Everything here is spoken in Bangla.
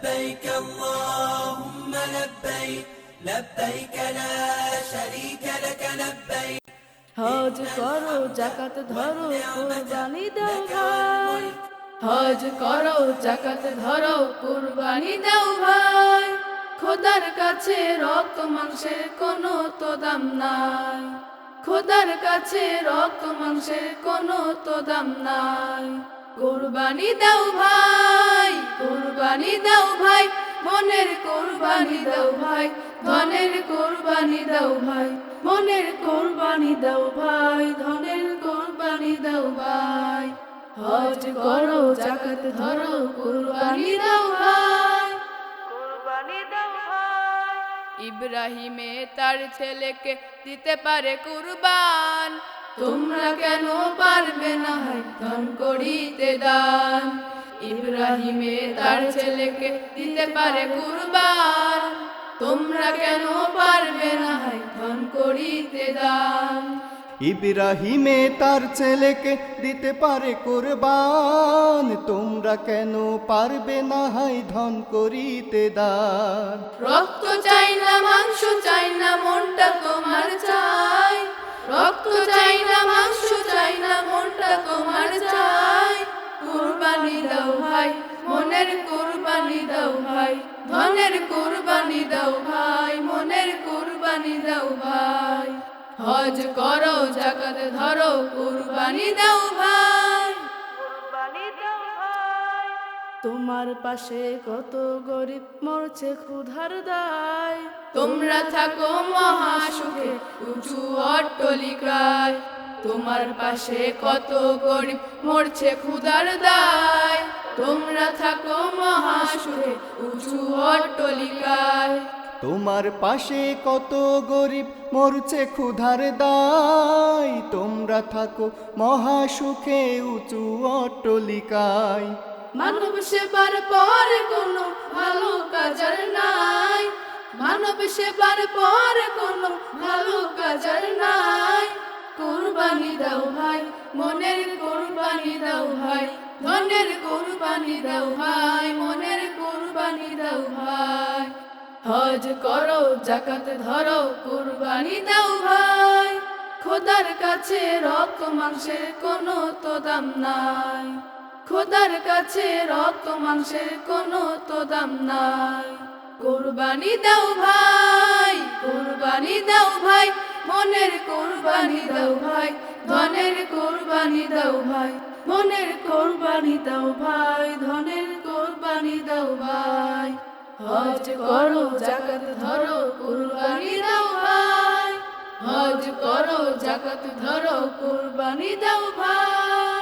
لبيك اللهم لبيك لبيك لا شريك لك لبيك হজ করো যাকাত ধরো কুরবানি দাও ভাই হজ করো যাকাত ধরো কুরবানি দাও ভাই খোদার কাছে রক্ত মাংসের কোনো তো দাম নাই খোদার কাছে রক্ত মাংসের কোনো তো দাম নাই কুরবানি দাও ভাই কুরবানি দাও ভাই মনের কুরবানি দাও ভাই ধনের কুরবানি দাও ভাই মনের কুরবানি দাও ভাই ধনের কুরবানি দাও ভাই হজ করো যাকাত ধরো কুরবানি দাও ভাই কুরবানি দাও ভাই ইব্রাহিমে তার ছেলেকে দিতে পারে কুরবান তোমরা কেন পারবে না ধন করিতে দান ইব্রাহিমে তার ছেলেকে দিতে পারে কুরবান তোমরা কেন পারবে না ধন করিতে দান ইব্রাহিমে তার ছেলেকে দিতে পারে কুরবান তোমরা কেন পারবে না হাই ধন করিতে দান রক্ত চাই না মাংস চাই না মনটা তোমার চাই রক্ত চাই না মাংস চাই না মনটা তোমার চাই কুরবানি দাও ভাই মনের কুরবানি দাও ভাই ধনের কুরবানি দাও ভাই মনের কুরবানি দাও ভাই হজ করো যাকাত ধরো কুরবানি দাও ভাই কুরবানি দাও ভাই তোমার পাশে কত গরিব মরছে ক্ষুধার দায় তোমরা থাকো মহা সুখে উঁচু অট্টালিকায় তোমার পাশে কত গরিব মরছে ক্ষুধার দায় তোমরা থাকো মহা সুখে উঁচু অট্টালিকায় তোমার পাশে কত গরিব মরছে ক্ষুধার দায় তোমরা থাকো মহা সুখে উঁচু অট্টালিকায় মানব সেবার পর কোনো ভালো কাজার নাই মানব সেবার পর কোনো ভালো কাজার নাই কুরবানি দাও ভাই মনের কুরবানি দাও ভাই ধনের কুরবানি দাও ভাই মনের কুরবানি দাও ভাই হজ করো যাকাত ধরো কুরবানি দাও ভাই খোদার কাছে রক্ত মাংসের কোনো তো দাম নাই খোদার কাছে রক্ত মাংসের কোনো তো দাম নাই কুরবানি দাও ভাই কুরবানি দাও ভাই মনের কুরবানি দাও ভাই ধনের কুরবানি দাও ভাই মনের কুরবানি দাও ভাই ধনের কুরবানি দাও ভাই হজ করো যাকাত ধরো কুরবানি দাও ভাই হজ করো যাকাত ধরো কুরবানি দাও ভাই।